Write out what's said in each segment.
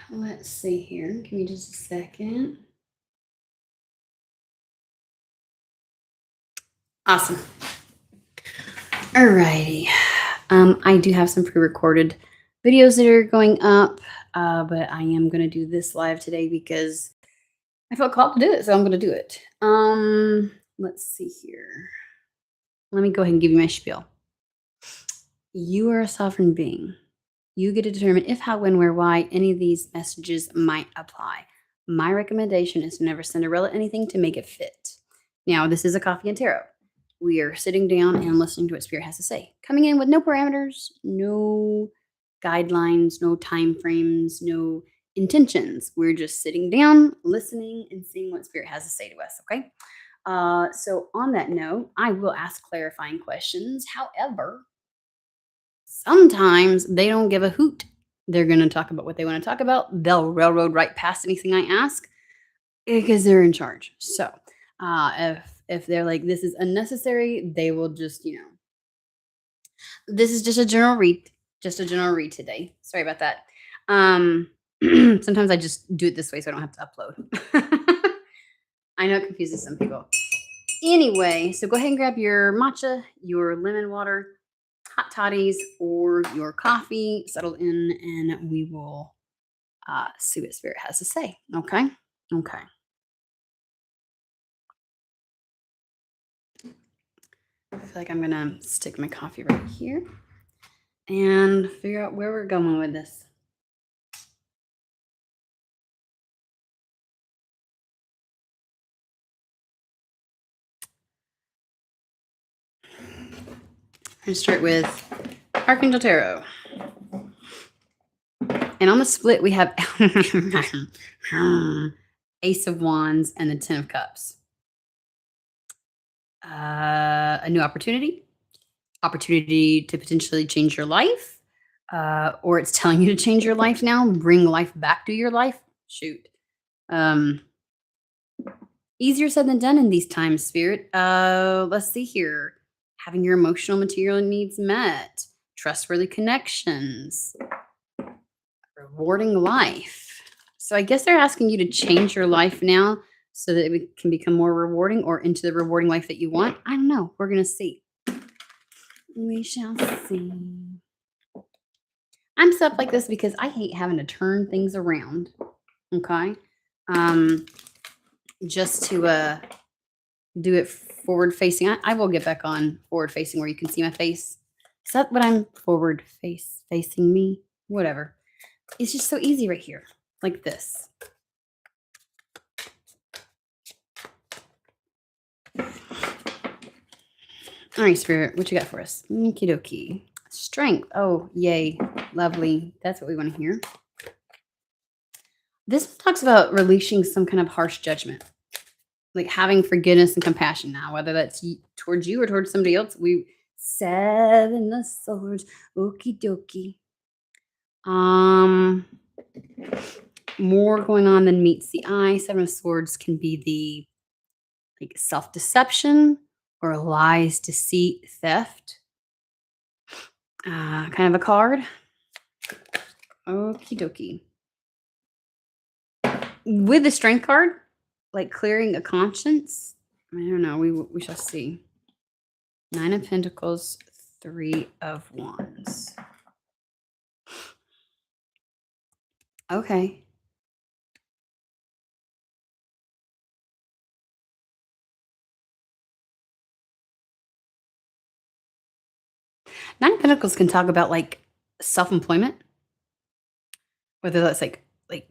Let's see here. Give me just a second. Awesome. Alrighty. I do have some pre-recorded videos that are going up, but I am gonna do this live today because I felt called to do it, so I'm gonna do it. Let's see here. Let me go ahead and give you my spiel. You are a sovereign being. You get to determine if, how, when, where, why any of these messages might apply. My recommendation is to never Cinderella anything to make it fit. Now, this is a coffee and tarot. We are sitting down and listening to what Spirit has to say. Coming in with no parameters, no guidelines, no time frames, no intentions. We're just sitting down, listening, and seeing what Spirit has to say to us, okay? So, on that note, I will ask clarifying questions. However, sometimes they don't give a hoot. They're going to talk about what they want to talk about. They'll railroad right past anything I ask because they're in charge. So, if they're like this is unnecessary, they will just this is just a general read today. Sorry about that. Sometimes I just do it this way so I don't have to upload. I know it confuses some people. Anyway, so go ahead and grab your matcha, your lemon water, hot toddies, or your coffee, settle in, and we will see what Spirit has to say. Okay? Okay. I feel like I'm going to stick my coffee right here and figure out where we're going with this. I'm going to start with Archangel Tarot. And on the split, we have Ace of Wands and the Ten of Cups. A new opportunity to potentially change your life, or it's telling you to change your life now, bring life back to your life. Shoot. Easier said than done in these times, Spirit. Let's see here. Having your emotional material needs met, trustworthy connections, rewarding life. So I guess they're asking you to change your life now so that it can become more rewarding or into the rewarding life that you want. I don't know. We're going to see. We shall see. I'm set up like this because I hate having to turn things around. Okay. Just to do it forward facing. I will get back on forward facing where you can see my face. Is that what I'm forward facing me? Whatever. It's just so easy right here. Like this. All right, Spirit, what you got for us? Okie dokie. Strength. Oh, yay. Lovely. That's what we want to hear. This talks about releasing some kind of harsh judgment. Like having forgiveness and compassion now, whether that's towards you or towards somebody else. We Seven of Swords. Okie dokie. More going on than meets the eye. Seven of Swords can be the like self-deception or lies, deceit, theft. Kind of a card. Okie dokie. With the strength card, like clearing a conscience. I don't know. We shall see. Nine of Pentacles, Three of Wands. Okay. Nine of Pentacles can talk about like self-employment, whether that's like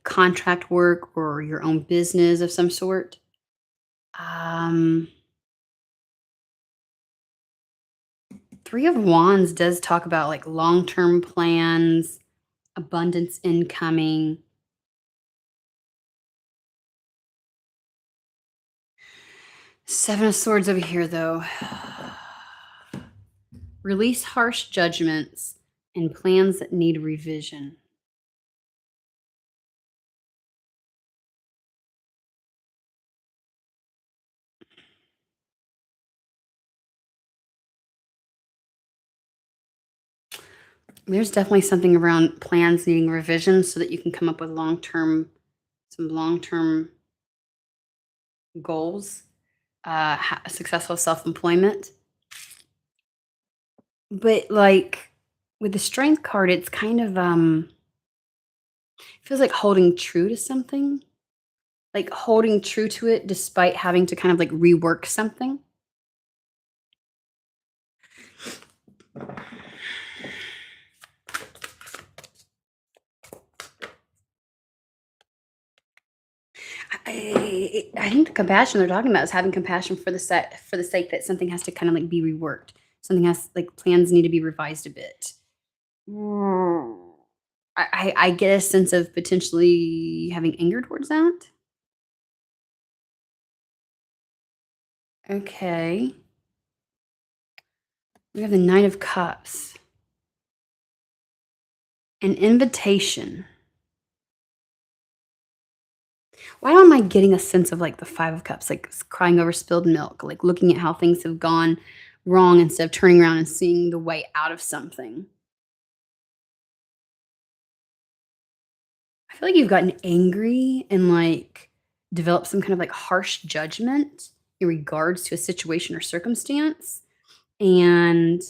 contract work or your own business of some sort. Three of Wands does talk about like long-term plans, abundance incoming. Seven of Swords over here, though. Release harsh judgments and plans that need revision. There's definitely something around plans needing revision so that you can come up with some long-term goals, successful self-employment. But like with the strength card, it's kind of feels like holding true to something, like holding true to it despite having to kind of like rework something. I think the compassion they're talking about is having compassion for the sake that something has to kind of like be reworked. Something has like plans need to be revised a bit. Mm. I get a sense of potentially having anger towards that. Okay. We have the Knight of Cups. An invitation. Why am I getting a sense of like the Five of Cups, like crying over spilled milk, like looking at how things have gone wrong instead of turning around and seeing the way out of something? I feel like you've gotten angry and like developed some kind of like harsh judgment in regards to a situation or circumstance. And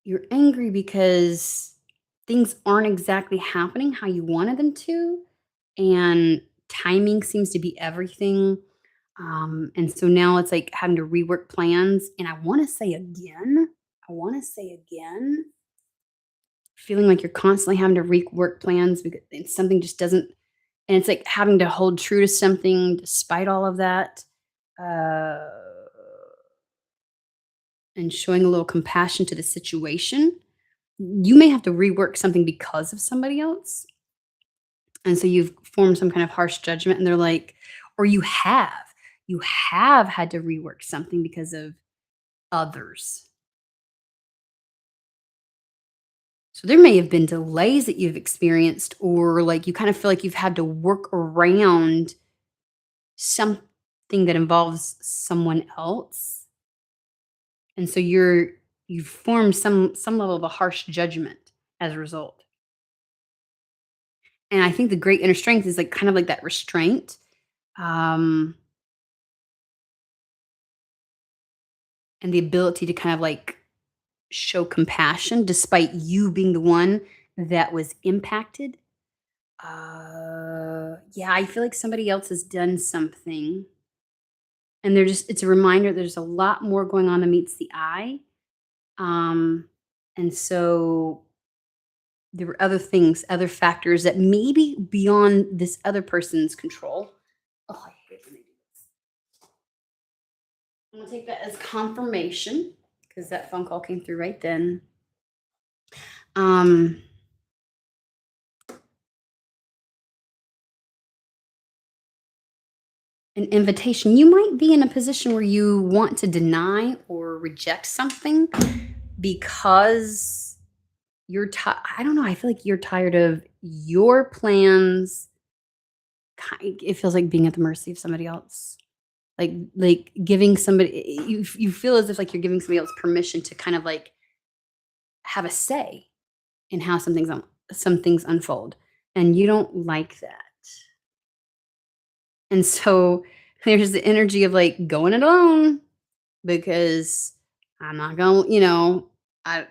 you're angry because things aren't exactly happening how you wanted them to. And timing seems to be everything. And so now it's like having to rework plans. And I want to say again, feeling like you're constantly having to rework plans because and something just doesn't, and it's like having to hold true to something despite all of that. Uh, and showing a little compassion to the situation. You may have to rework something because of somebody else. And so you've formed some kind of harsh judgment, and they're like, or you have had to rework something because of others. So there may have been delays that you've experienced, or like you kind of feel like you've had to work around something that involves someone else. And so you've formed some level of a harsh judgment as a result. And I think the great inner strength is like kind of like that restraint. Um, and the ability to kind of like show compassion despite you being the one that was impacted. Yeah, I feel like somebody else has done something, and it's a reminder there's a lot more going on than meets the eye. Um, and so there were other things, other factors that maybe beyond this other person's control. Oh, I hate when they do this. I'm gonna take that as confirmation because that phone call came through right then. Um, an invitation. You might be in a position where you want to deny or reject something because I don't know, I feel like you're tired of your plans. It feels like being at the mercy of somebody else. Like giving somebody you feel as if like you're giving somebody else permission to kind of like have a say in how some things unfold, and you don't like that. And so there's the energy of like going it alone because I'm not going, I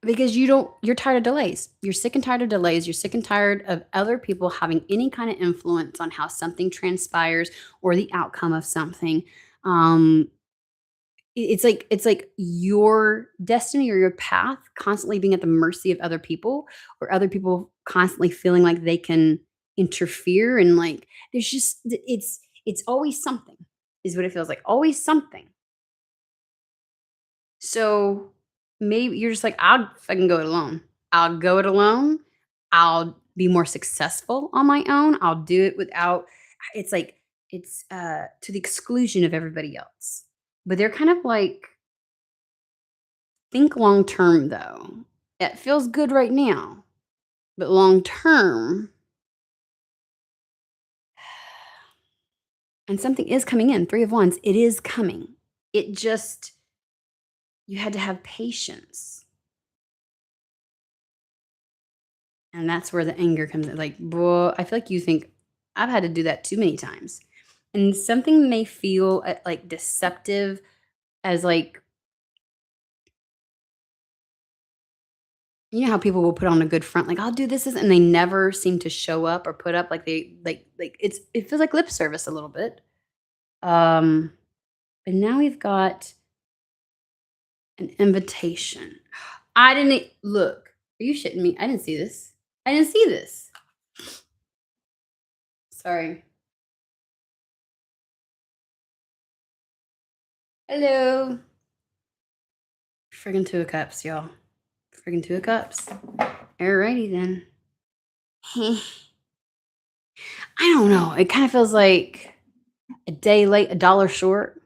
because you're tired of delays. You're sick and tired of delays. You're sick and tired of other people having any kind of influence on how something transpires or the outcome of something. Um, it's like your destiny or your path constantly being at the mercy of other people, or other people constantly feeling like they can interfere, and like there's just it's always something is what it feels like. Always something. So maybe you're just like, I'll fucking go it alone. I'll go it alone. I'll be more successful on my own. I'll do it without it's like it's to the exclusion of everybody else. But they're kind of like think long term though. It feels good right now, but long term, and something is coming in. Three of Wands, it is coming. It just you had to have patience. And that's where the anger comes in. Like, bro, I feel like you think I've had to do that too many times. And something may feel like deceptive as like, you know how people will put on a good front, like I'll do this, and they never seem to show up or put up like they like it feels like lip service a little bit. Um, but now we've got an invitation. I didn't look. Are you shitting me? I didn't see this. I didn't see this. Sorry. Hello. Friggin' two of cups, y'all. Friggin' two of cups. Alrighty then. I don't know. It kind of feels like a day late, a dollar short.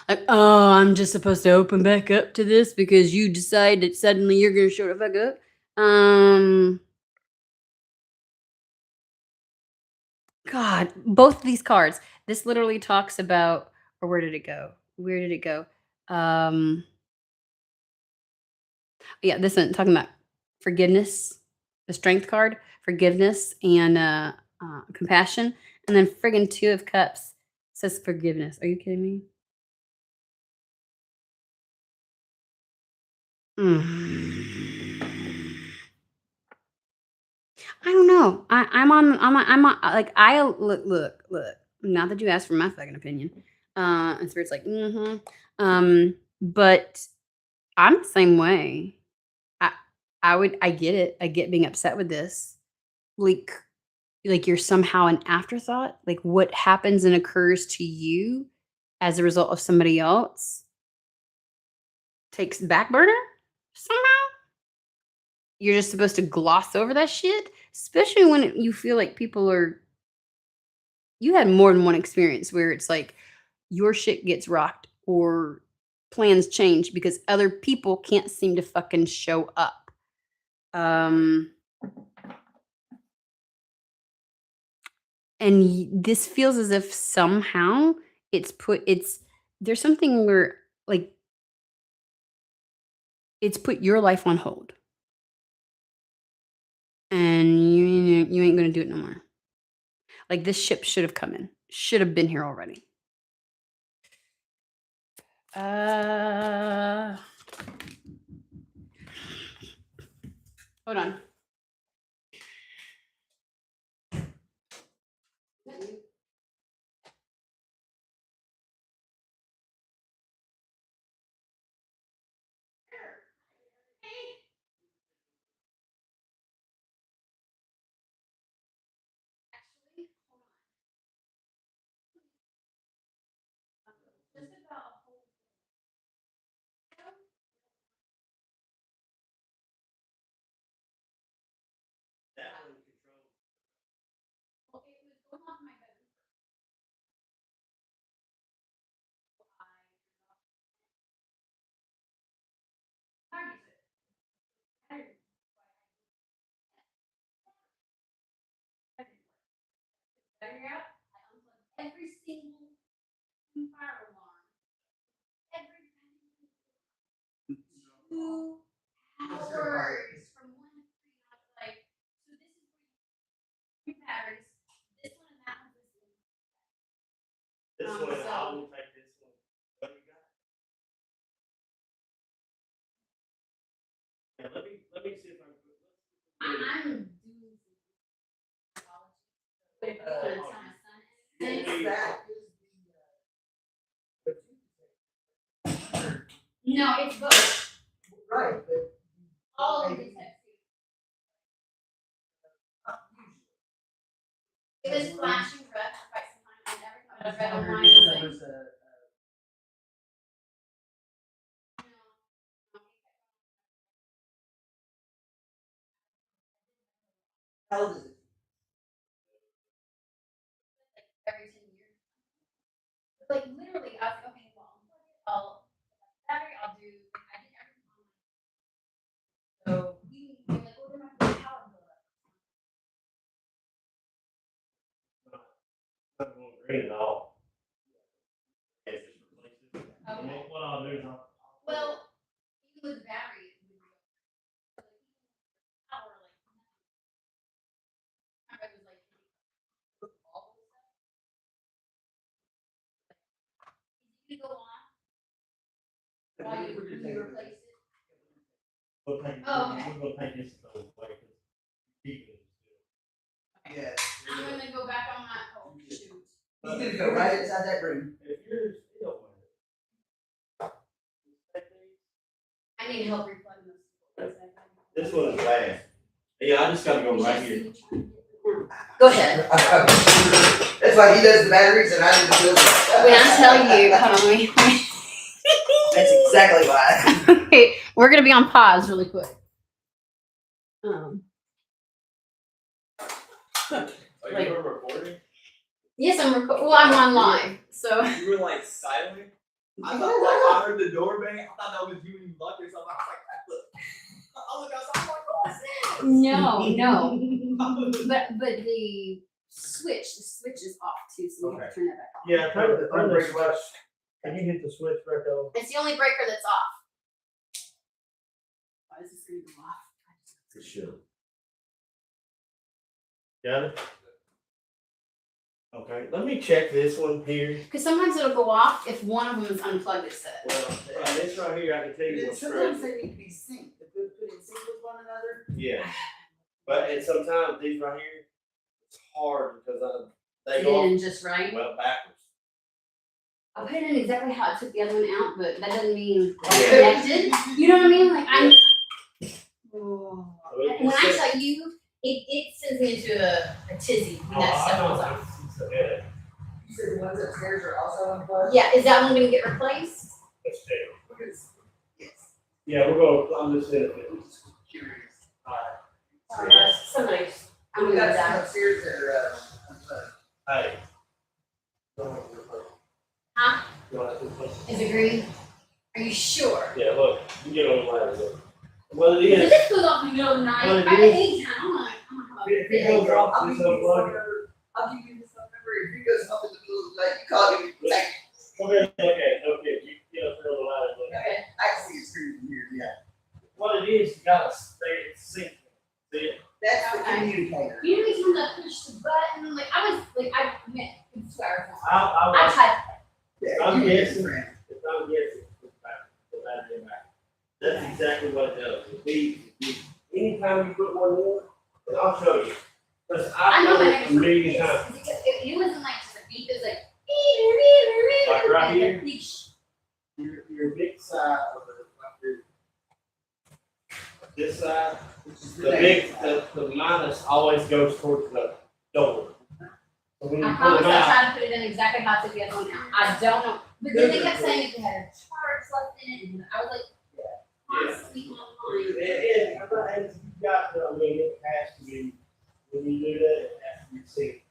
Like, oh, I'm just supposed to open back up to this because you decide that suddenly you're gonna show the fuck up. God, both of these cards. This literally talks about, or where did it go? Where did it go? Um, yeah, this one talking about forgiveness, the strength card, forgiveness and compassion, and then friggin' two of cups says forgiveness. Are you kidding me? Mm. I don't know. Like look. Not that you asked for my fucking opinion. And Spirit's like, mm-hmm. But I'm the same way. I I get it. I get being upset with this. Like you're somehow an afterthought. Like what happens and occurs to you as a result of somebody else takes back burner somehow. You're just supposed to gloss over that shit, especially when you feel like people are. You had more than one experience where it's like your shit gets rocked or plans change because other people can't seem to fucking show up. Um, and this feels as if somehow it's there's something where like it's put your life on hold and you ain't gonna do it no more. Like this ship should have come in, should have been here already. Uh, hold on. Every single fire alarm, every 2 hours from 1 to 3. I was like, so this is where you patterns. This one and that one. I'm doing no, it's both. All of these have it was flashing red for quite some time. And every time I read online, it was like, every 10 years. Like literally, I was like, okay, well, I'll battery, I'll do. I did everything online. So we like, what am I doing? Power bill up? Okay. to go off while you replace it? We'll paint, Oh, okay. we'll paint this away because keep it. Yes. I'm gonna go back on my, oh, shoot. He's gonna go right inside that room. If yours, you don't want it. I need help replugging this. This one is bad. Yeah, I just gotta go right here. Go ahead. That's why he does the batteries and I do the filters. When I tell you, hold on, wait. That's exactly why. Okay, we're gonna be on pause really quick. Like you were recording? Yes, well, I'm on live, so. You were like silent. I thought I heard the door bang. I thought that was you and Luck or something. I was like, I look outside. I'm like, what's this? No. But the switch is off too, so we have to turn that back on. Yeah, turn the switch. Can you hit the switch back on? It's the only breaker that's off. Why is this going to go off? For sure. Got it? Okay, let me check this one here. Because sometimes it'll go off if one of them is unplugged, it says. Well, this right here, I can tell you what's Sometimes crazy. they need to be synced. If they put in sync with one another. Yeah. But and sometimes these right here, it's hard because they Get go in off, just right. well backwards. I'll put it in exactly how I took the other one out, but that doesn't mean Yeah. connected. You know what I mean? Like I'm. Oh. So And when I tell you, it sends me into a tizzy when that stuff goes off. Yeah. You said the ones upstairs are also unplugged? Yeah, is that one going to get replaced? Let's check. Yes. Yeah, we're going. I'm just in it. Curious. Somebody. I'm We going to got do some that. upstairs that are unplugged. Hey. Huh? You want to put- Is it green? Are you sure? Yeah, look, you get on the ladder. Look. Well, it Because is. this goes off in the middle of the night. Well, it I is. anytime. I'm like, If it goes off, I'll just give you his phone unplug it. number. I'll give you his phone number. If he goes off in the middle of the night, you call him. Like, Come here, okay, you get up there on the ladder. Look. okay. I can see his screen from here, yeah. What it is, you gotta stay sync. See it? That's the Okay. communicator. You know, these ones I push the button. Like I was, like I meant, I swear. I I tried. Yeah, I'm you and his guessing. friend. If I'm guessing, it's back, the battery back. That's exactly what it does. Anytime you put one in, and I'll show you. Because I I've know my done name it is a million times. because it wasn't like just a beep. It was like Like right here? Like, beesh. Your big side of this side, Which is the big, the minus always goes towards the door. So when you I pull promise it I out, tried to put it in exactly how I took the other one out. I don't know. But then they kept saying if it had charts left in it, and I was like, constantly online. and you got to, I mean, it has to be, when you do that, it has to be synced.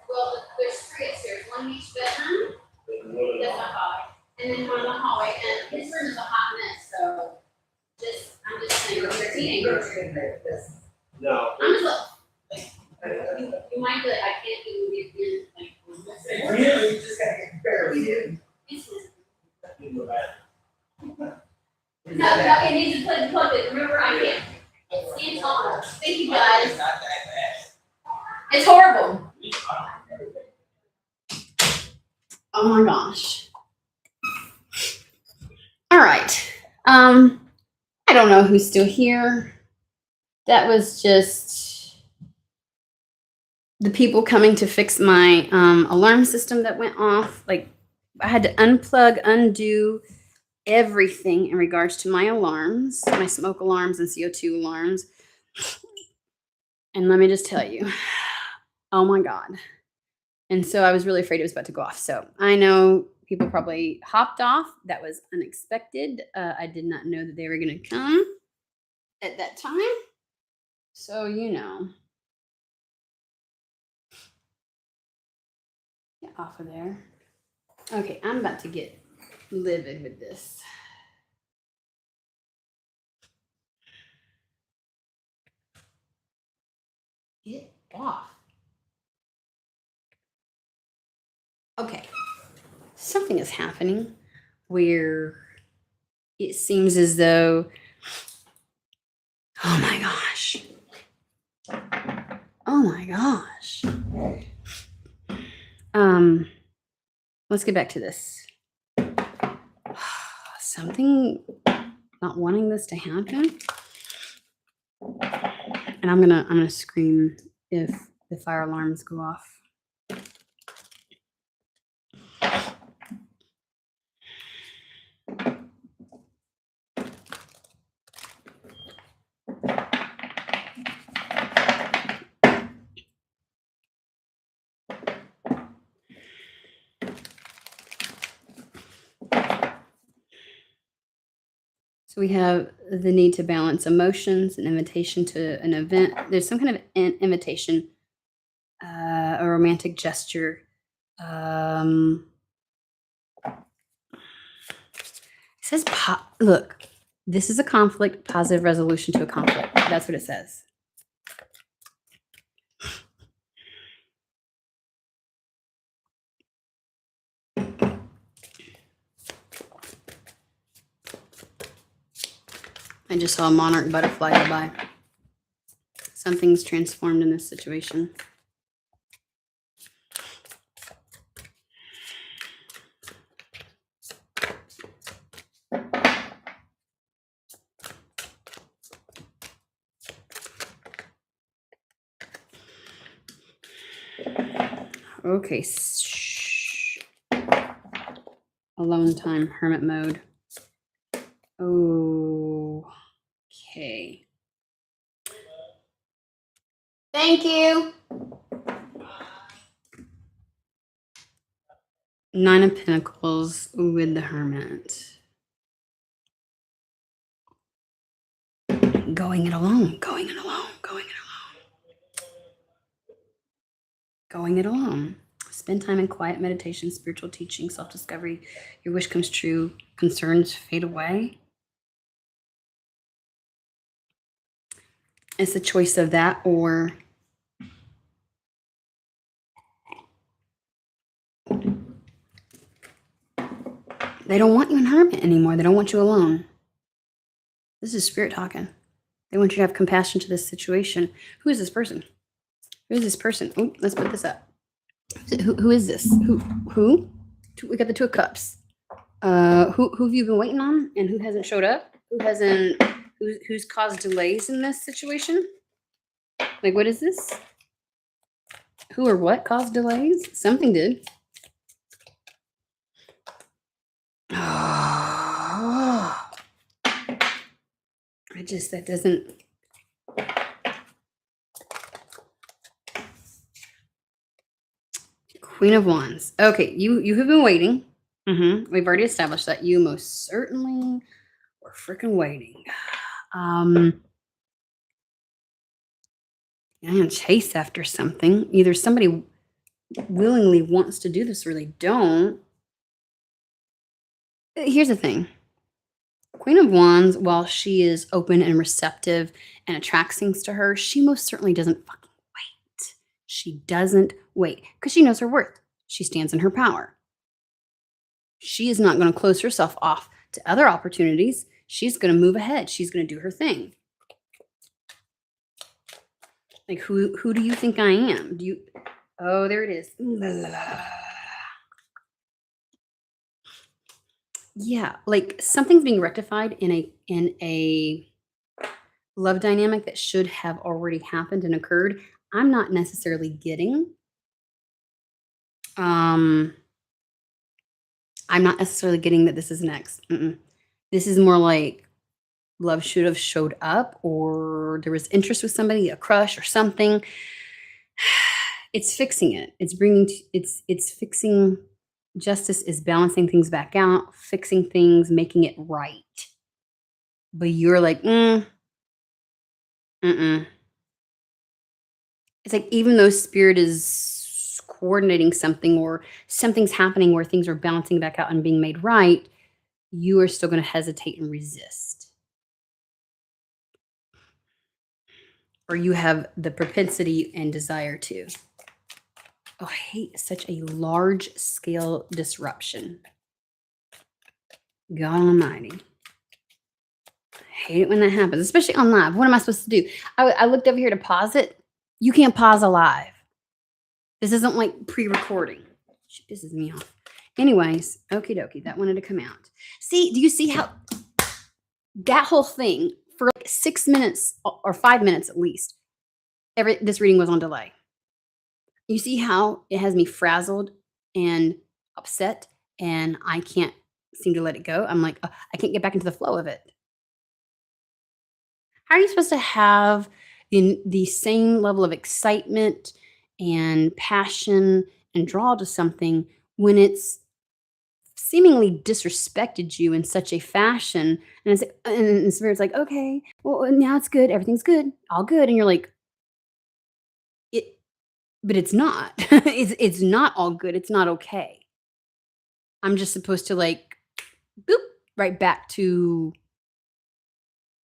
Well, there's three upstairs, one in each bedroom. And one of That's the- my hallway, and then one in the hallway. And his room is a hot mess, so I'm just saying, they're teenagers. No. I'm just like, you might be like, I can't even get in. Like, Really, you just gotta get barely in. In the back. No, it needs to plug it. Remember, I can't. It's on. Thank you guys. It's not that bad. It's horrible. Oh my gosh. All right. I don't know who's still here. That was just the people coming to fix my alarm system that went off. Like I had to unplug, undo everything in regards to my alarms, my smoke alarms and CO2 alarms. And let me just tell you, oh my God. And so I was really afraid it was about to go off. So I know people probably hopped off. That was unexpected. I did not know that they were going to come at that time. So, you know. Get off of there. Okay, I'm about to get livid with this. Get off. Okay, something is happening where it seems as though, oh my gosh. Oh my gosh. Let's get back to this. Something not wanting this to happen. And I'm gonna scream if the fire alarms go off. So we have the need to balance emotions, an invitation to an event. There's some kind of invitation, a romantic gesture. It says, look, this is a conflict, positive resolution to a conflict. That's what it says. I just saw a monarch butterfly go by. Something's transformed in this situation. Okay. Shh. Alone time, hermit mode. Okay. Thank you. 9 of Pentacles with the Hermit. Going it alone, going it alone, going it alone. Going it alone. Spend time in quiet meditation, spiritual teaching, self-discovery. Your wish comes true. Concerns fade away. It's a choice of that or they don't want you in hermit anymore. They don't want you alone. This is spirit talking. They want you to have compassion to this situation. Who is this person? Who is this person? Oh, let's put this up. Who is this? Who? We got the 2 of Cups. Who have you been waiting on and who hasn't showed up? Who's caused delays in this situation? Like, what is this? Who or what caused delays? Something did. That doesn't. Queen of Wands. Okay, you have been waiting. We've already established that you most certainly were freaking waiting. And chase after something. Either somebody willingly wants to do this or they don't. Here's the thing. Queen of Wands, while she is open and receptive and attracts things to her, she most certainly doesn't fucking wait. She doesn't wait because she knows her worth. She stands in her power. She is not going to close herself off to other opportunities. She's going to move ahead. She's going to do her thing. Like, who do you think I am? Oh, there it is. Yeah, like something's being rectified in a love dynamic that should have already happened and occurred. I'm not necessarily getting. I'm not necessarily getting that this is next. This is more like love should have showed up, or there was interest with somebody, a crush or something. It's fixing it. It's fixing. Justice is balancing things back out, fixing things, making it right. But you're like, It's like, even though spirit is coordinating something or something's happening where things are balancing back out and being made right, you are still going to hesitate and resist. Or you have the propensity and desire to. Oh, I hate such a large scale disruption. God Almighty. I hate it when that happens, especially on live. What am I supposed to do? I looked over here to pause it. You can't pause a live. This isn't like pre-recording. She pisses me off. Anyways, okie dokie, that wanted to come out. See, do you see how that whole thing for like 6 minutes or 5 minutes at least, this reading was on delay. You see how it has me frazzled and upset, and I can't seem to let it go? I'm like, I can't get back into the flow of it. How are you supposed to have the same level of excitement and passion and draw to something when it's seemingly disrespected you in such a fashion? And Spirit's like, okay, well, now it's good. Everything's good. All good. And you're like, it, but it's not. It's not all good. It's not okay. I'm just supposed to like, boop, right back to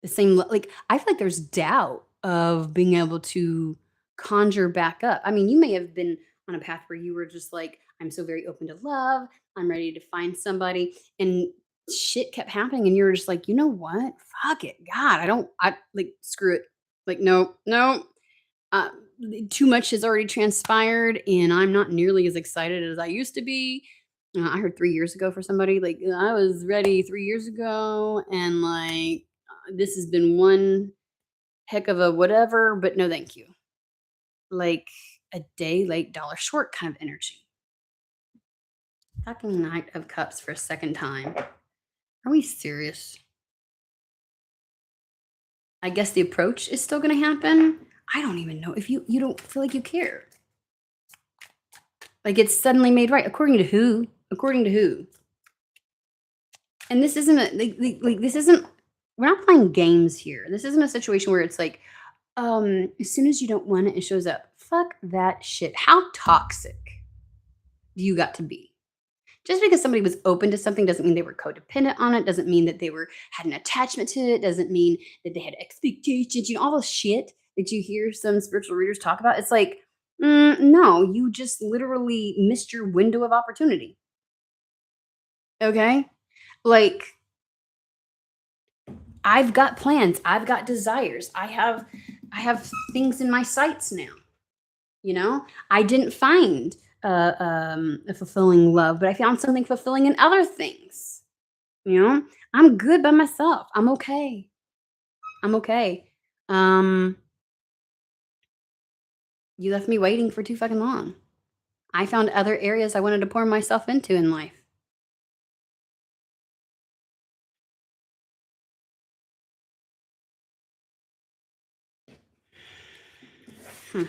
the same like, I feel like there's doubt of being able to conjure back up. I mean, you may have been on a path where you were just like, I'm so very open to love. I'm ready to find somebody. And shit kept happening. And you were just like, you know what? Fuck it. God, I like, screw it. Like, no, no. Uh, Too much has already transpired. And I'm not nearly as excited as I used to be. I heard 3 years ago for somebody, like, I was ready 3 years ago. And like, this has been one heck of a whatever, but no thank you. Like a day late, dollar short kind of energy. Fucking Knight of Cups for a second time. Are we serious? I guess the approach is still going to happen. I don't even know if you don't feel like you care. Like it's suddenly made right. According to who? According to who? And this isn't this isn't. We're not playing games here. This isn't a situation where it's like, as soon as you don't want it, it shows up. Fuck that shit. How toxic do you got to be? Just because somebody was open to something doesn't mean they were codependent on it. Doesn't mean that they had an attachment to it. Doesn't mean that they had expectations. You know, all the shit that you hear some spiritual readers talk about. It's like, no, you just literally missed your window of opportunity. Okay, like I've got plans. I've got desires. I have things in my sights now. You know, I didn't find a fulfilling love, but I found something fulfilling in other things. You know, I'm good by myself. I'm okay. I'm okay. You left me waiting for too fucking long. I found other areas I wanted to pour myself into in life. Hmm.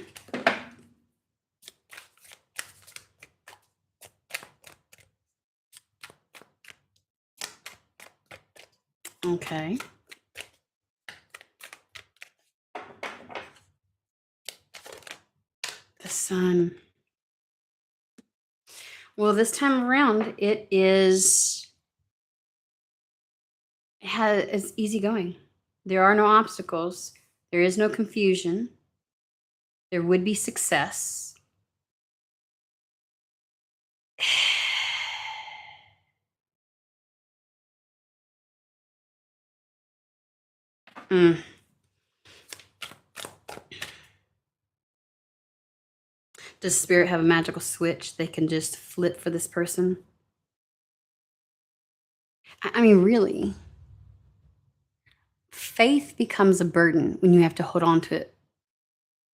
Okay. The sun. Well, this time around, it's easy going. There are no obstacles. There is no confusion. There would be success. Mm. Does spirit have a magical switch they can just flip for this person? I mean, really, faith becomes a burden when you have to hold on to it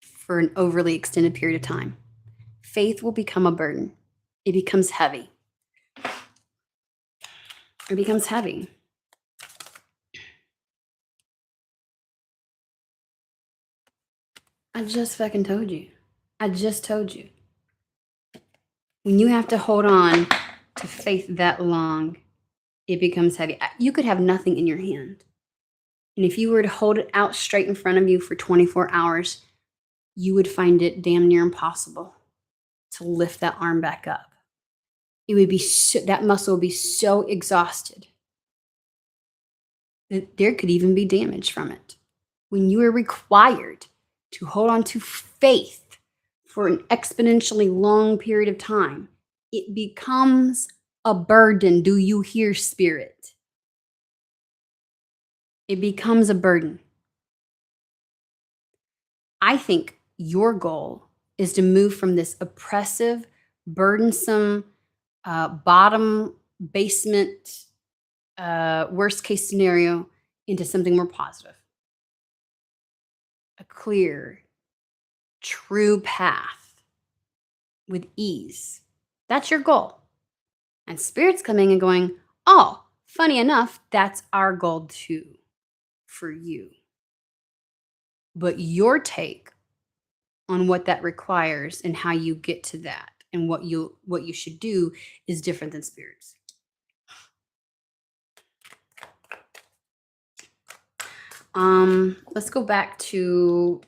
for an overly extended period of time. Faith will become a burden. It becomes heavy. It becomes heavy. I just fucking told you. I just told you. When you have to hold on to faith that long, it becomes heavy. You could have nothing in your hand. And if you were to hold it out straight in front of you for 24 hours, you would find it damn near impossible to lift that arm back up. It would be that muscle would be so exhausted that there could even be damage from it. When you are required to hold on to faith for an exponentially long period of time, it becomes a burden. Do you hear, spirit? It becomes a burden. I think your goal is to move from this oppressive, burdensome bottom basement, worst case scenario into something more positive. A clear, true path with ease. That's your goal. And spirit's coming and going, oh, funny enough, that's our goal too for you. But your take on what that requires and how you get to that and what you should do is different than spirits. Let's go back to,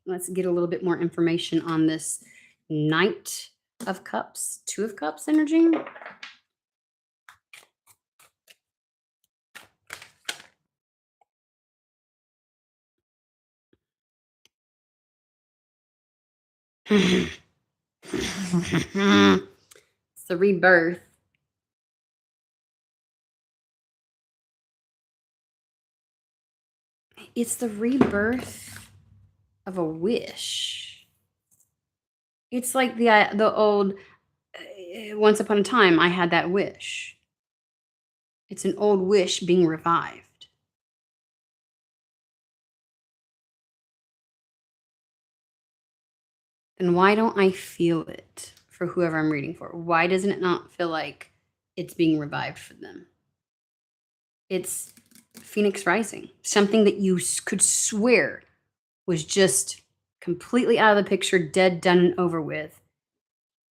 let's get a little bit more information on this Knight of Cups, Two of Cups energy. It's the rebirth. It's the rebirth of a wish. It's like the old, once upon a time, I had that wish. It's an old wish being revived. Then why don't I feel it for whoever I'm reading for? Why doesn't it not feel like it's being revived for them? It's Phoenix Rising, something that you could swear was just completely out of the picture, dead, done, and over with,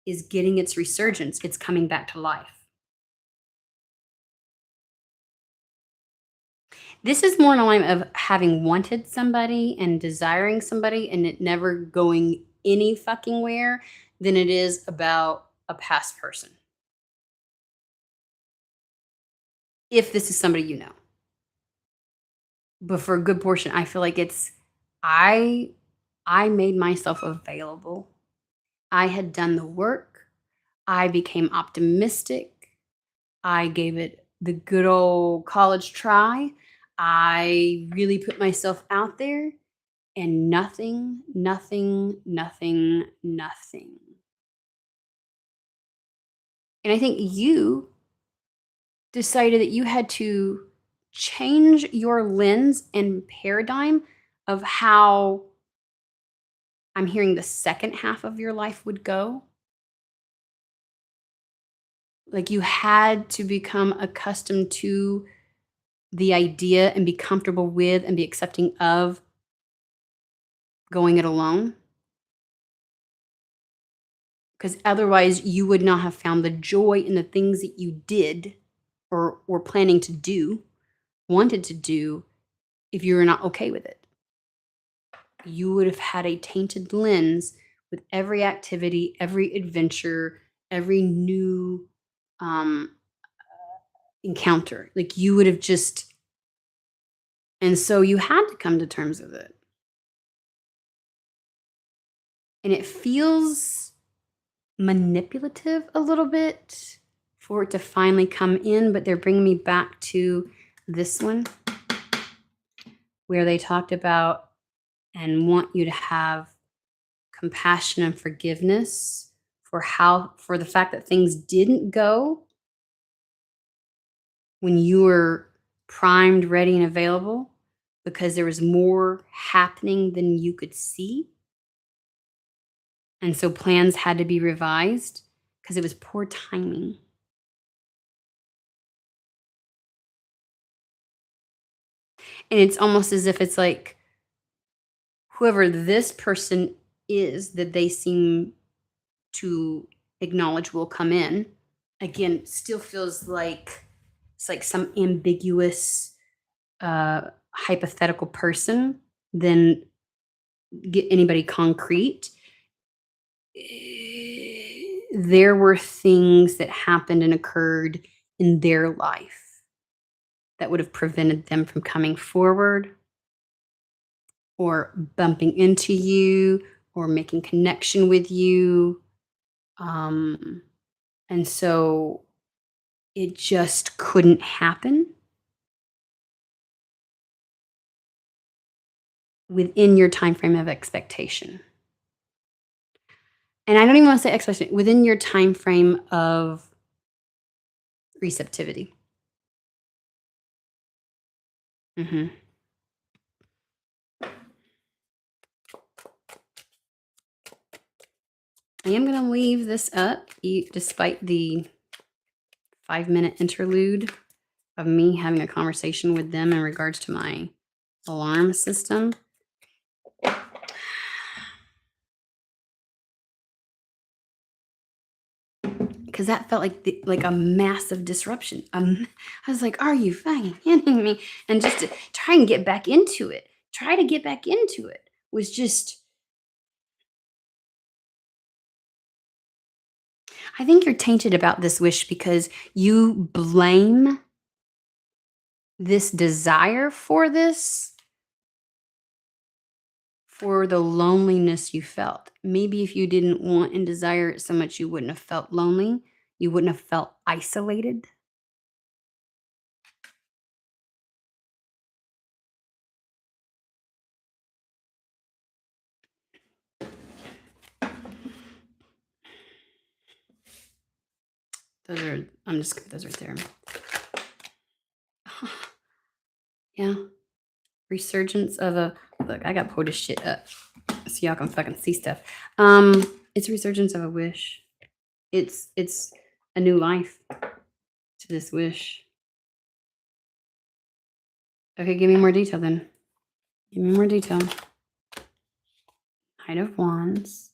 is getting its resurgence. It's coming back to life. This is more in line of having wanted somebody and desiring somebody and it never going any fucking where than it is about a past person. If this is somebody you know. But for a good portion, I feel like it's, I made myself available. I had done the work. I became optimistic. I gave it the good old college try. I really put myself out there and nothing. And I think you decided that you had to change your lens and paradigm of how I'm hearing the second half of your life would go. Like you had to become accustomed to the idea and be comfortable with and be accepting of going it alone. Because otherwise you would not have found the joy in the things that you did or were planning to do, wanted to do, if you were not okay with it. You would have had a tainted lens with every activity, every adventure, every new encounter. Like you would have just, and so you had to come to terms with it. And it feels manipulative a little bit for it to finally come in, but they're bringing me back to this one where they talked about and want you to have compassion and forgiveness for the fact that things didn't go when you were primed, ready, and available because there was more happening than you could see. And so plans had to be revised because it was poor timing. And it's almost as if it's like whoever this person is that they seem to acknowledge will come in, again, still feels like it's like some ambiguous hypothetical person than get anybody concrete. There were things that happened and occurred in their life that would have prevented them from coming forward or bumping into you or making connection with you. And so it just couldn't happen within your time frame of expectation. And I don't even want to say expectation, within your time frame of receptivity. Mm-hmm. I am going to leave this up despite the 5-minute interlude of me having a conversation with them in regards to my alarm system. Because that felt like a massive disruption. I was like, are you fucking kidding me? And just to try and get back into it, was just, I think you're tainted about this wish because you blame this desire for this for the loneliness you felt. Maybe if you didn't want and desire it so much, you wouldn't have felt lonely. You wouldn't have felt isolated. Those right there. Yeah. Resurgence of a, look, I got pulled this shit up so y'all can fucking see stuff. It's a resurgence of a wish. It's a new life to this wish. Okay, give me more detail then. Give me more detail. Knight of Wands.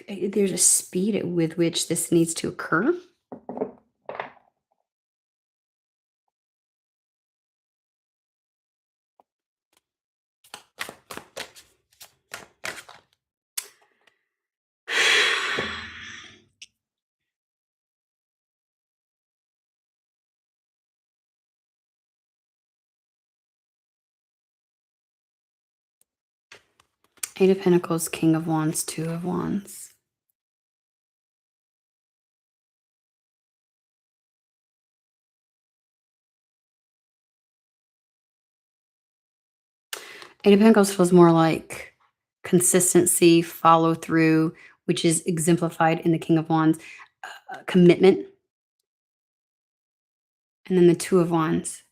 There's a speed with which this needs to occur. Eight of Pentacles, King of Wands, Two of Wands. Eight of Pentacles feels more like consistency, follow through, which is exemplified in the King of Wands, commitment. And then the Two of Wands.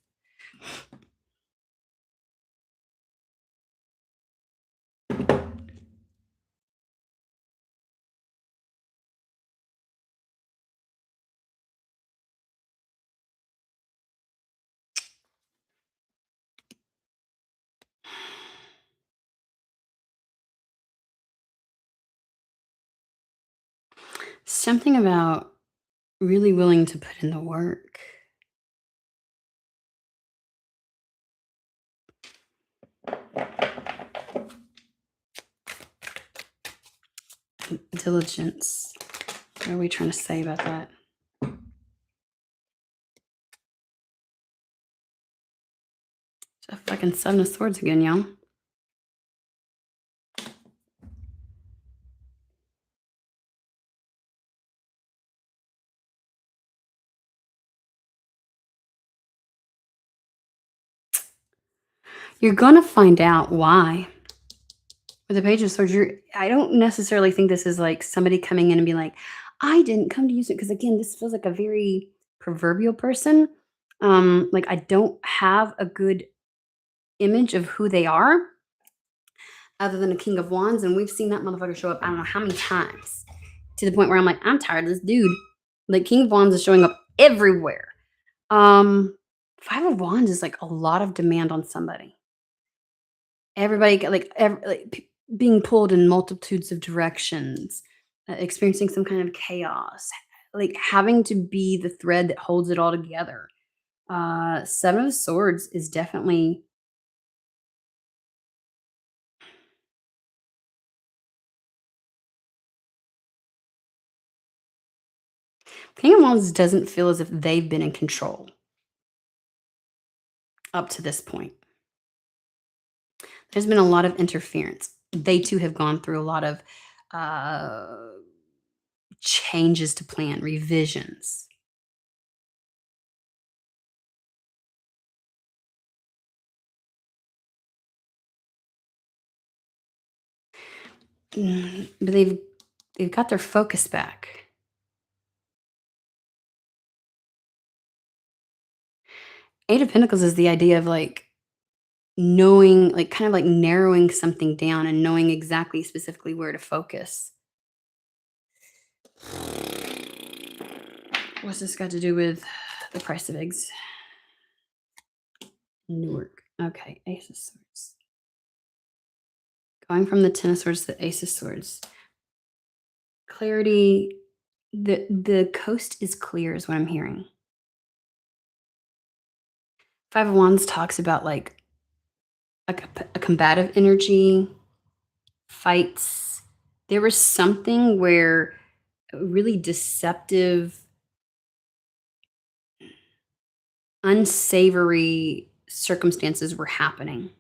Something about really willing to put in the work. Diligence. What are we trying to say about that? It's a fucking Seven of Swords again, y'all. You're gonna find out why. With the Page of Swords, I don't necessarily think this is like somebody coming in and being like, I didn't come to use it. Because again, this feels like a very proverbial person. Like I don't have a good image of who they are other than a King of Wands. And we've seen that motherfucker show up I don't know how many times. To the point where I'm like, I'm tired of this dude. Like King of Wands is showing up everywhere. Five of Wands is like a lot of demand on somebody. Everybody being pulled in multitudes of directions, experiencing some kind of chaos, like having to be the thread that holds it all together. Seven of Swords is definitely King of Wands doesn't feel as if they've been in control up to this point. There's been a lot of interference. They too have gone through a lot of changes to plan, revisions. But they've They've got their focus back. Eight of Pentacles is the idea of like knowing, like kind of like narrowing something down and knowing exactly specifically where to focus. What's this got to do with the price of eggs? Newark. Okay, Ace of Swords. Going from the Ten of Swords to the Ace of Swords. Clarity. The coast is clear is what I'm hearing. Five of Wands talks about like a combative energy, fights. There was something where really deceptive, unsavory circumstances were happening.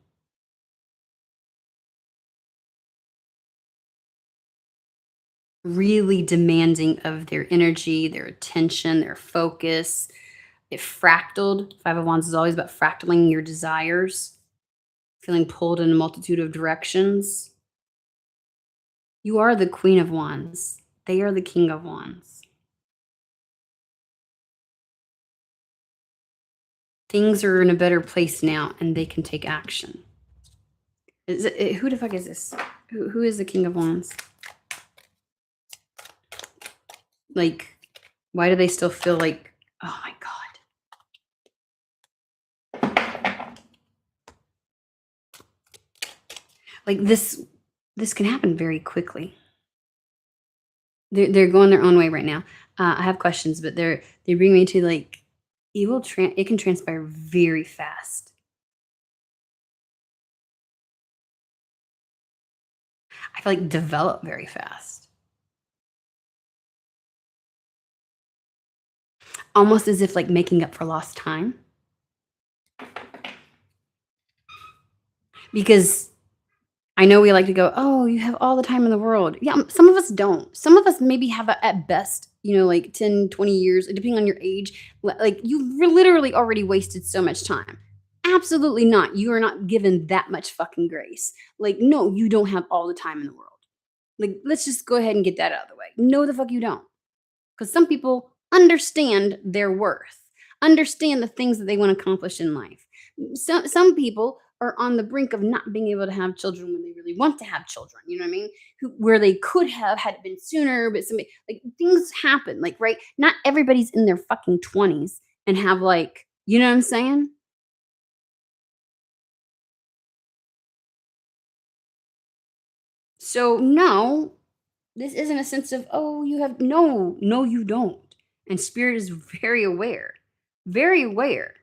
Really demanding of their energy, their attention, their focus. It fractaled. Five of Wands is always about fractaling your desires, feeling pulled in a multitude of directions. You are the Queen of Wands. They are the King of Wands. Things are in a better place now and they can take action. Who the fuck is this? Who is the King of Wands? Like, why do they still feel like, oh my God. Like this can happen very quickly. They're going their own way right now. I have questions, but they bring me to like, it can transpire very fast. I feel like develop very fast. Almost as if like making up for lost time. Because I know we like to go, oh, you have all the time in the world. Yeah, some of us don't. Some of us maybe have at best, like 10, 20 years, depending on your age. Like you literally already wasted so much time. Absolutely not. You are not given that much fucking grace. Like, no, you don't have all the time in the world. Like, let's just go ahead and get that out of the way. No, the fuck you don't. Because some people understand their worth, understand the things that they want to accomplish in life. Some people are on the brink of not being able to have children when they really want to have children. You know what I mean? Where they could have had it been sooner, but somebody, like, things happen. Like, right? Not everybody's in their fucking 20s and have like, you know what I'm saying? So no, this isn't a sense of, oh, you have no, you don't. And spirit is very aware. Very aware.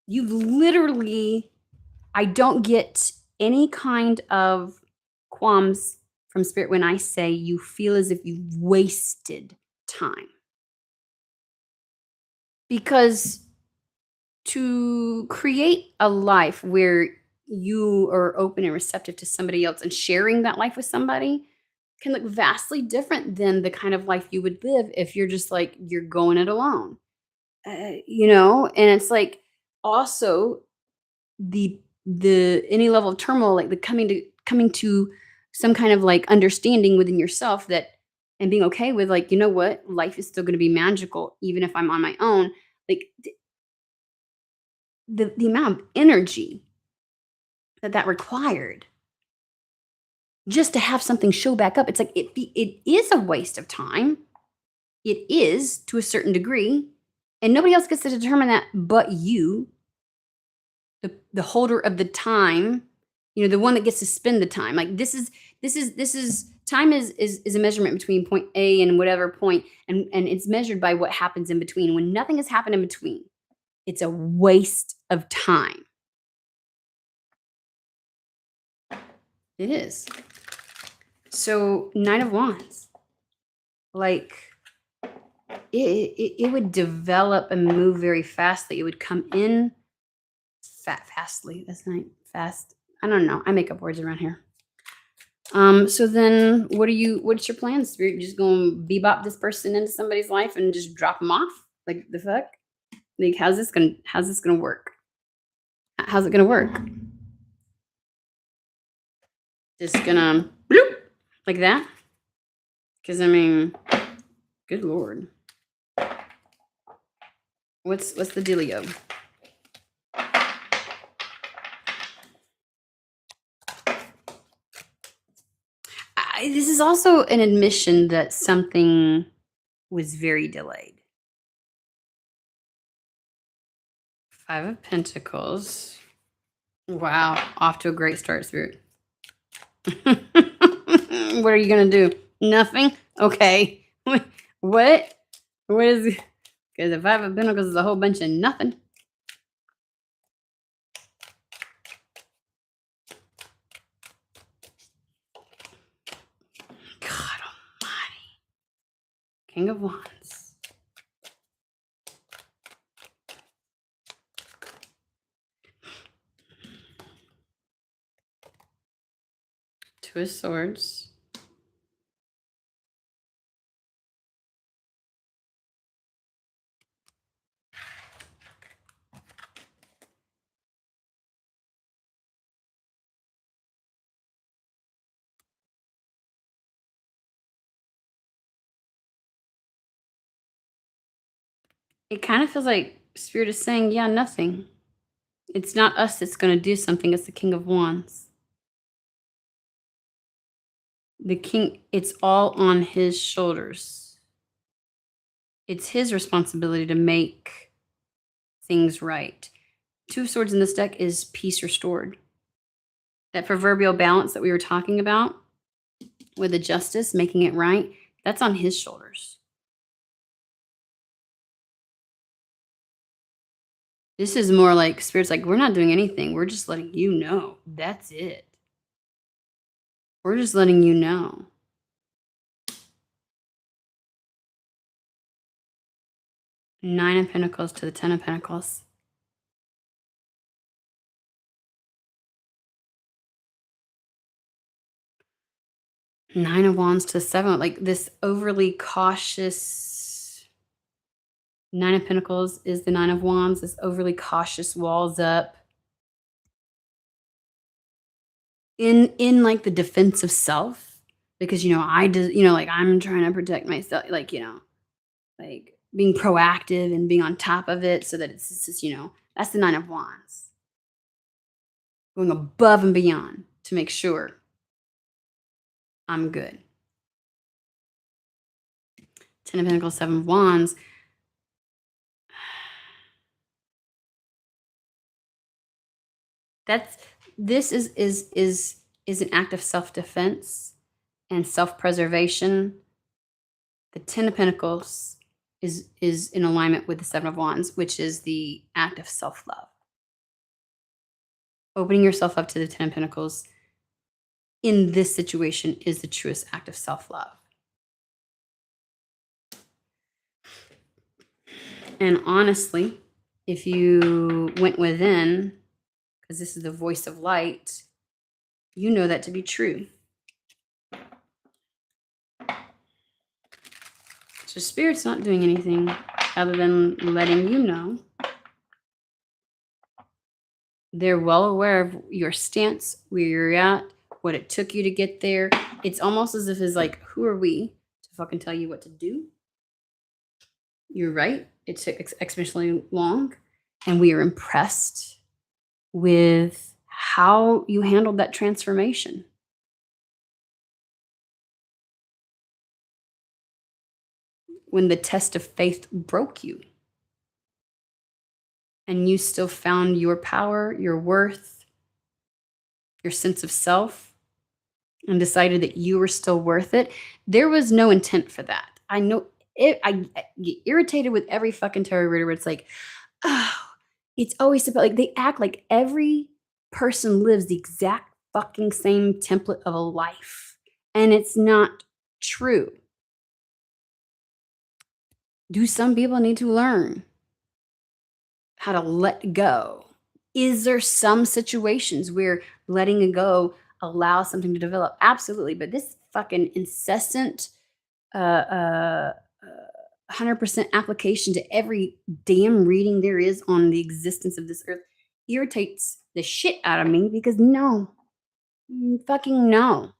You literally, I don't get any kind of qualms from spirit when I say you feel as if you've wasted time. Because to create a life where you are open and receptive to somebody else and sharing that life with somebody can look vastly different than the kind of life you would live if you're just like, you're going it alone. And it's like also the any level of turmoil, like the coming to some kind of like understanding within yourself that, and being okay with like, you know what, life is still going to be magical even if I'm on my own. Like the amount of energy that required just to have something show back up. It's like it is a waste of time. It is, to a certain degree, and nobody else gets to determine that but you, the holder of the time, the one that gets to spend the time. Like this is time is a measurement between point A and whatever point, and it's measured by what happens in between. When nothing has happened in between, it's a waste of time. It is. So 9 of Wands, like it would develop and move very fastly. It would come in fastly. That's not fast. I don't know. I make up words around here. So then what's your plans? You're just going to bebop this person into somebody's life and just drop them off? Like the fuck? Like how's this gonna work? How's it gonna work? Just gonna bloop like that. Because I mean, good lord. What's the dealio? This is also an admission that something was very delayed. 5 of Pentacles. Wow, off to a great start, Spirit. What are you gonna do? Nothing? Okay. What? What is it? Because the 5 of Pentacles is a whole bunch of nothing. God almighty. King of Wands. Two of Swords. It kind of feels like Spirit is saying, yeah, nothing. It's not us that's going to do something. It's the King of Wands. The king, it's all on his shoulders. It's his responsibility to make things right. 2 of Swords in this deck is peace restored. That proverbial balance that we were talking about with the justice, making it right, that's on his shoulders. This is more like Spirit's like, we're not doing anything. We're just letting you know. That's it. We're just letting you know. Nine of Pentacles to the 10 of Pentacles. Nine of Wands to 7. Like this overly cautious. 9 of Pentacles is the 9 of Wands. This overly cautious walls up. In like the defense of self. Because, like I'm trying to protect myself. Like, like being proactive and being on top of it so that it's just, that's the 9 of Wands. Going above and beyond to make sure I'm good. 10 of Pentacles, 7 of Wands. This is an act of self-defense and self-preservation. The 10 of Pentacles is in alignment with the 7 of Wands, which is the act of self-love. Opening yourself up to the 10 of Pentacles in this situation is the truest act of self-love. And honestly, if you went within, because this is the voice of light, you know that to be true. So Spirit's not doing anything other than letting you know. They're well aware of your stance, where you're at, what it took you to get there. It's almost as if it's like, who are we to fucking tell you what to do? You're right. It took exponentially long, and we are impressed with how you handled that transformation. When the test of faith broke you, and you still found your power, your worth, your sense of self, and decided that you were still worth it, there was no intent for that. I know it. I get irritated with every fucking tarot reader where it's like, oh, it's always about, like, they act like every person lives the exact fucking same template of a life. And it's not true. Do some people need to learn how to let go? Is there some situations where letting it go allows something to develop? Absolutely. But this fucking incessant 100% application to every damn reading there is on the existence of this earth irritates the shit out of me, because no, Fucking no.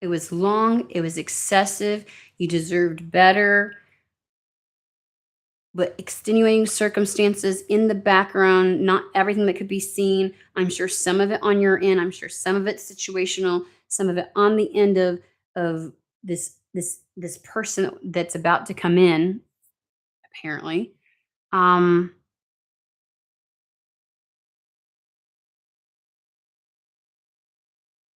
It was long. It was excessive. You deserved better. But extenuating circumstances in the background, not everything that could be seen. I'm sure some of it on your end. I'm sure some of it's situational. Some of it on the end of this person that's about to come in. Apparently, um,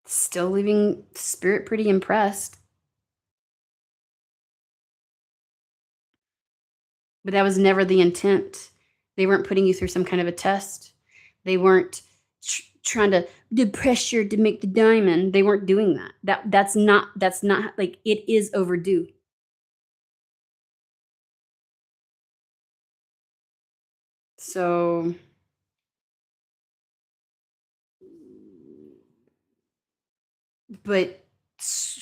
still leaving spirit pretty impressed. But that was never the intent. They weren't putting you through some kind of a test. They weren't trying to depress you to make the diamond. They weren't doing that. That's not like it is overdue. So but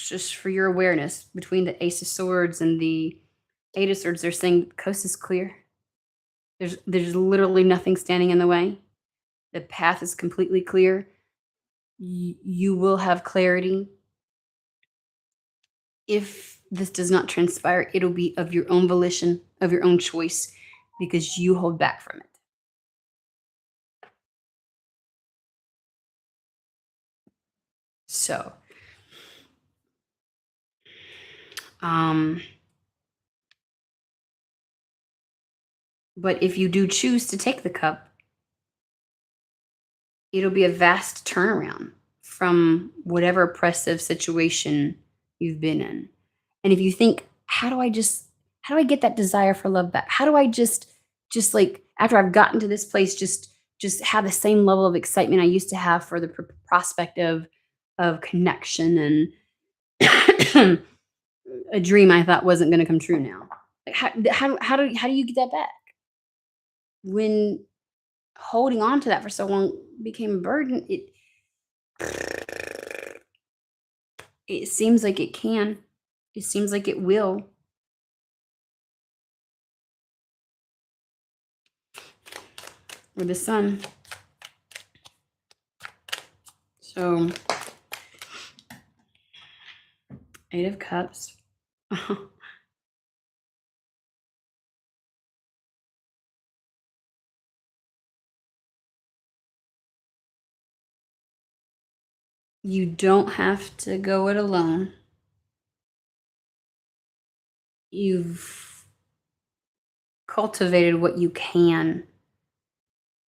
just for your awareness, between the Ace of Swords and the Eight of Swords, they're saying the coast is clear. There's literally nothing standing in the way. The path is completely clear. You will have clarity. If this does not transpire, it'll be of your own volition, of your own choice, because you hold back from it. So, but if you do choose to take the cup, it'll be a vast turnaround from whatever oppressive situation you've been in. And if you think, how do I get that desire for love back? How do I just like after I've gotten to this place, just have the same level of excitement I used to have for the prospect of connection and a dream I thought wasn't going to come true now. Like how do you get that back when holding on to that for so long became a burden? It seems like it can. It seems like it will. With the sun. So, Eight of Cups. You don't have to go it alone. You've cultivated what you can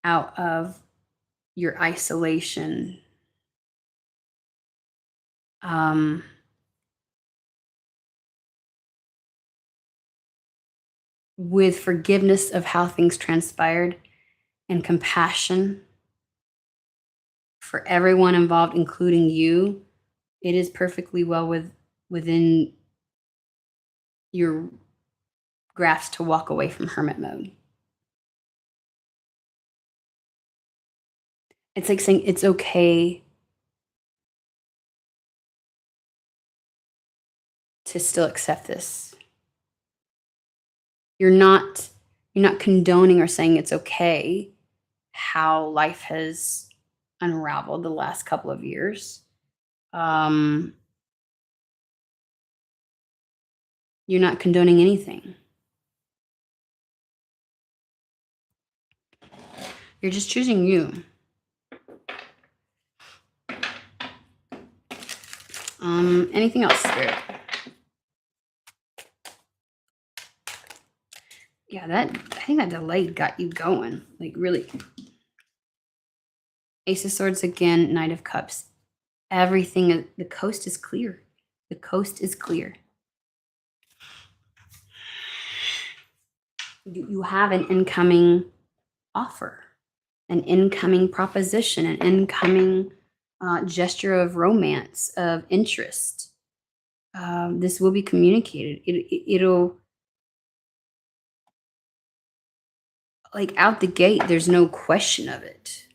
out of your isolation. With forgiveness of how things transpired and compassion for everyone involved, including you, it is perfectly well within your grasp to walk away from hermit mode. It's like saying it's okay to still accept this. You're not condoning or saying it's okay how life has unraveled the last couple of years. You're not condoning anything. You're just choosing you. Anything else, Spirit? Yeah, I think that delay got you going. Like really. Ace of Swords again, Knight of Cups. Everything, the coast is clear. The coast is clear. You have an incoming offer, an incoming proposition, an incoming gesture of romance, of interest. This will be communicated. It'll like out the gate, there's no question of it.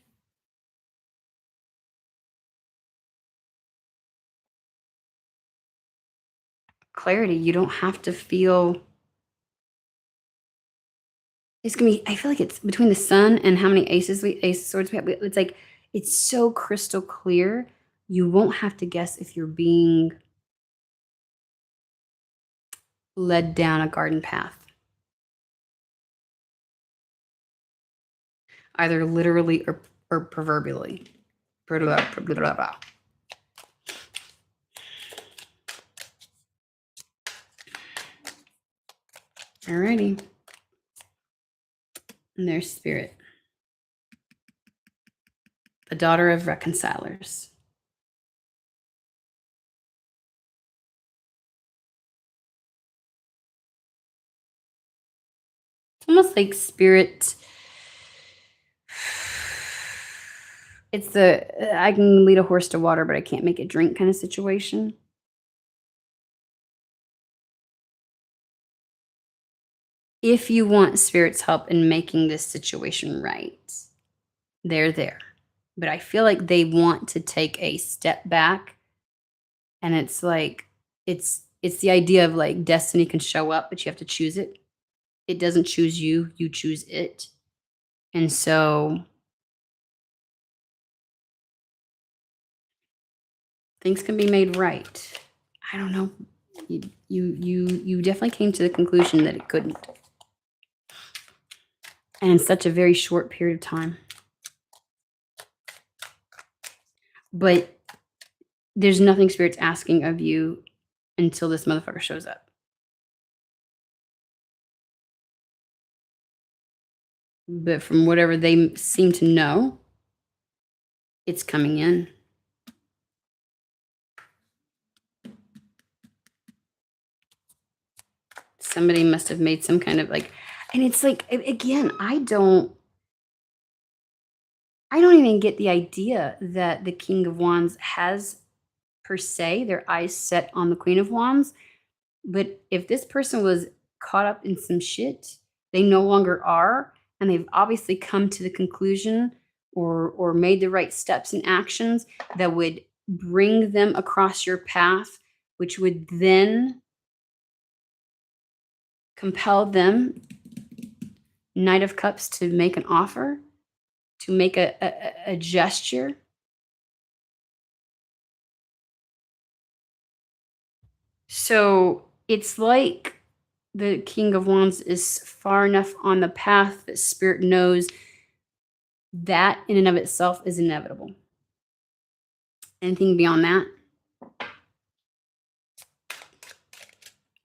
Clarity, you don't have to feel It's gonna be, I feel like it's between the sun and how many ace of swords we have. It's like, it's so crystal clear. You won't have to guess if you're being led down a garden path. Either literally or proverbially. Alrighty. And there's Spirit. The daughter of reconcilers. It's almost like Spirit. It's the I can lead a horse to water, but I can't make it drink kind of situation. If you want Spirit's help in making this situation right, they're there. But I feel like they want to take a step back, and it's like it's the idea of like destiny can show up, but you have to choose it. It doesn't choose you, you choose it. And so things can be made right. I don't know. You definitely came to the conclusion that it couldn't. And in such a very short period of time. But there's nothing Spirit's asking of you until this motherfucker shows up. But from whatever they seem to know, it's coming in. Somebody must have made some kind of like, and it's like, again, I don't even get the idea that the King of Wands has, per se, their eyes set on the Queen of Wands. But if this person was caught up in some shit, they no longer are, and they've obviously come to the conclusion or made the right steps and actions that would bring them across your path, which would then compel them, Knight of Cups, to make an offer, to make a gesture. So it's like the King of Wands is far enough on the path that Spirit knows that in and of itself is inevitable. Anything beyond that,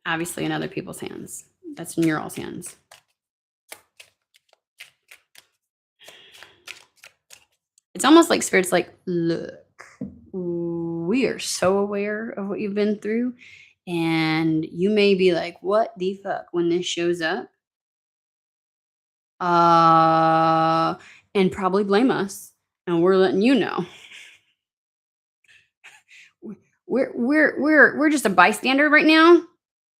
obviously in other people's hands. That's in your all's hands. It's almost like Spirit's like, look, we are so aware of what you've been through. And you may be like, what the fuck when this shows up? And probably blame us. And we're letting you know. We're just a bystander right now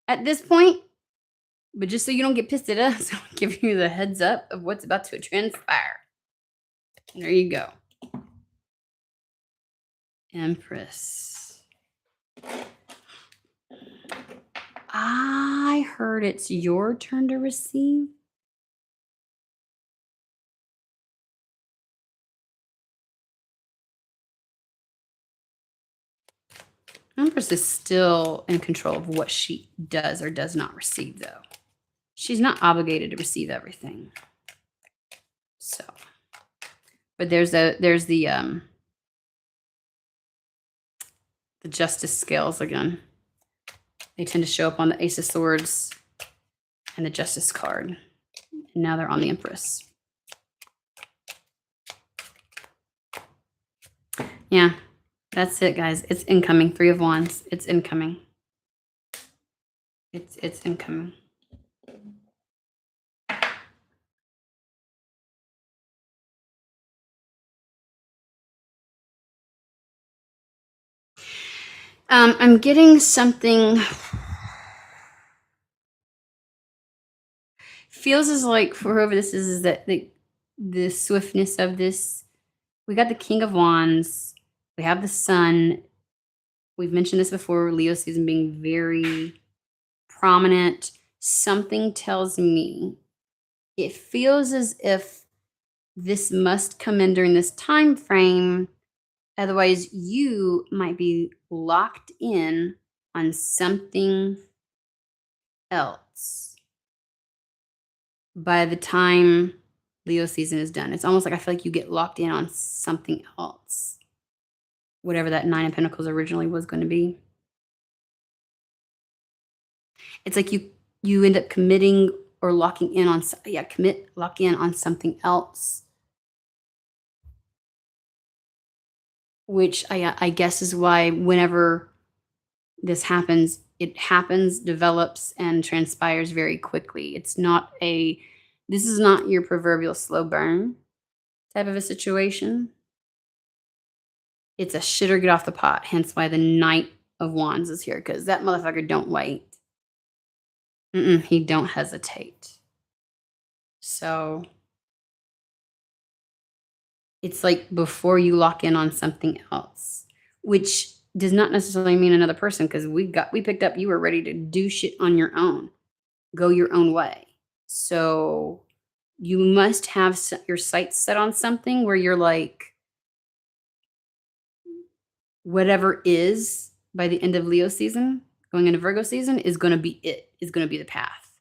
at this point. But just so you don't get pissed at us, I'll give you the heads up of what's about to transpire. There you go. Empress. I heard it's your turn to receive. Empress is still in control of what she does or does not receive, though. She's not obligated to receive everything. So, but there's the justice scales again. They tend to show up on the Ace of Swords and the Justice card. And now they're on the Empress. Yeah, that's it, guys. It's incoming. 3 of Wands. It's incoming. It's incoming. I'm getting something. Feels as like for whoever this is that the swiftness of this. We got the King of Wands. We have the Sun. We've mentioned this before. Leo season being very prominent. Something tells me it feels as if this must come in during this time frame. Otherwise, you might be locked in on something else by the time Leo season is done. It's almost like I feel like you get locked in on something else, whatever that Nine of Pentacles originally was going to be. It's like you end up committing or locking in on lock in on something else, which I guess is why whenever this happens, it happens, develops, and transpires very quickly. This is not your proverbial slow burn type of a situation. It's a shit or get off the pot, hence why the Knight of Wands is here, because that motherfucker don't wait. He don't hesitate. So it's like before you lock in on something else, which does not necessarily mean another person, because we picked up you were ready to do shit on your own, go your own way. So you must have your sights set on something where you're like, whatever is by the end of Leo season, going into Virgo season, is going to be the path.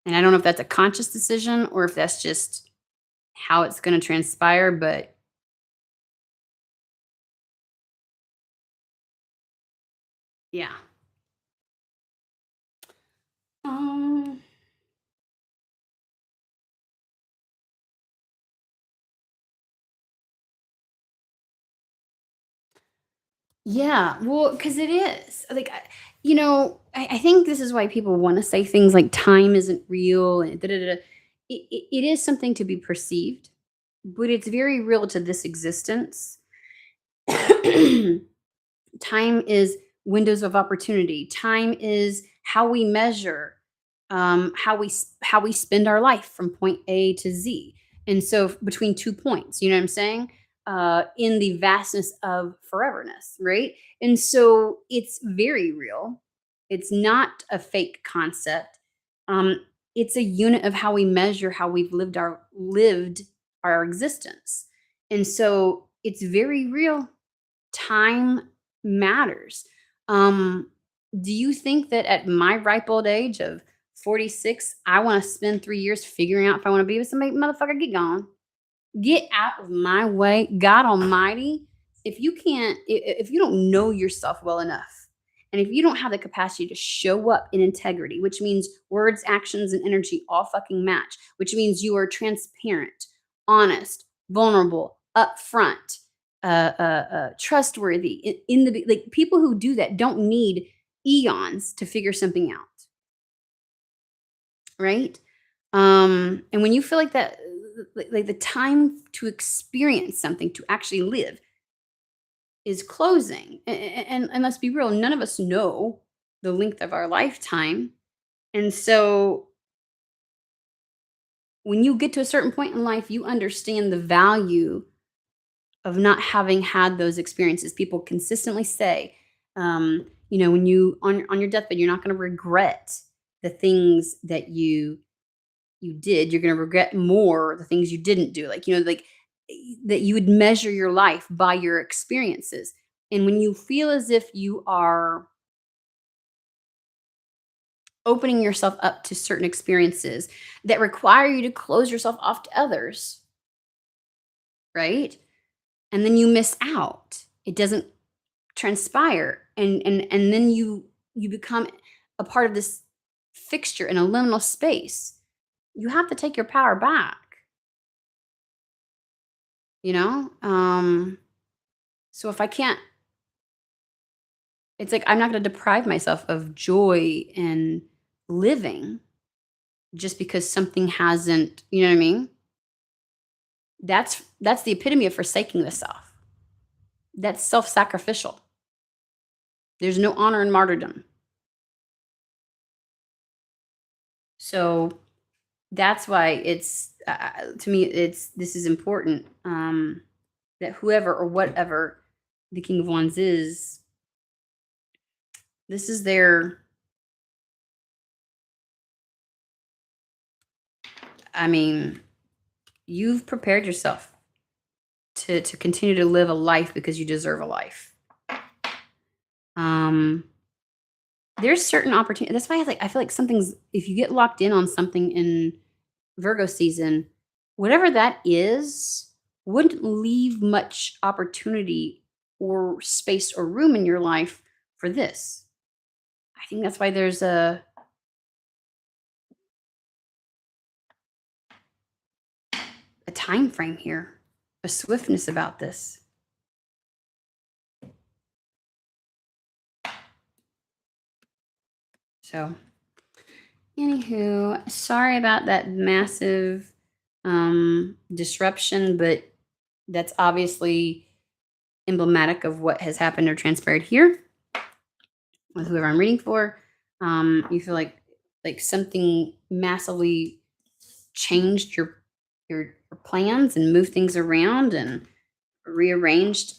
And I don't know if that's a conscious decision or if that's just how it's going to transpire, but yeah. Yeah, well, because it is like, I think this is why people want to say things like time isn't real and da, da, da, da. It is something to be perceived, but it's very real to this existence. Time is windows of opportunity. Time is how we measure, how we spend our life from point A to Z. And so between 2 points, you know what I'm saying? In the vastness of foreverness, right? And so it's very real. It's not a fake concept. It's a unit of how we measure how we've lived our existence. And so it's very real. Time matters. Um, do you think that at my ripe old age of 46, I want to spend 3 years figuring out if I want to be with somebody? Motherfucker, get gone. Get out of my way. God Almighty, if you don't know yourself well enough, and if you don't have the capacity to show up in integrity, which means words, actions, and energy all fucking match, which means you are transparent, honest, vulnerable, upfront, trustworthy. Like people who do that don't need eons to figure something out, right? And when you feel like that, like the time to experience something, to actually live, is closing. And let's be real, none of us know the length of our lifetime. And so when you get to a certain point in life, you understand the value of not having had those experiences. People consistently say, when you on your deathbed, you're not going to regret the things that you did. You're going to regret more the things you didn't do. Like that you would measure your life by your experiences. And when you feel as if you are opening yourself up to certain experiences that require you to close yourself off to others, right? And then you miss out. It doesn't transpire. And then you become a part of this fixture in a liminal space. You have to take your power back. So if I can't, it's like I'm not going to deprive myself of joy and living just because something hasn't, you know what I mean? That's the epitome of forsaking the self. That's self-sacrificial. There's no honor in martyrdom. So that's why it's to me this is important, that whoever or whatever the King of Wands is, this is their I mean, you've prepared yourself to continue to live a life because you deserve a life. There's certain opportunity. That's why I feel like something's, if you get locked in on something in Virgo season, whatever that is, wouldn't leave much opportunity or space or room in your life for this. I think that's why there's a time frame here, a swiftness about this. So, anywho, sorry about that massive disruption, but that's obviously emblematic of what has happened or transpired here with whoever I'm reading for. You feel like something massively changed your plans and moved things around and rearranged,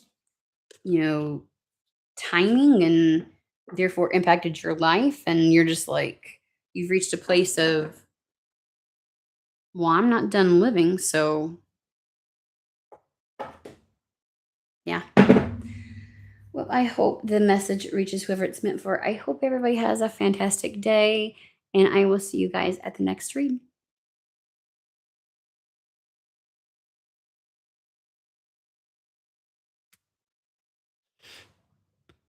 timing, and therefore impacted your life. And you're just like, you've reached a place of, well, I'm not done living, so yeah. Well, I hope the message reaches whoever it's meant for. I hope everybody has a fantastic day, and I will see you guys at the next read.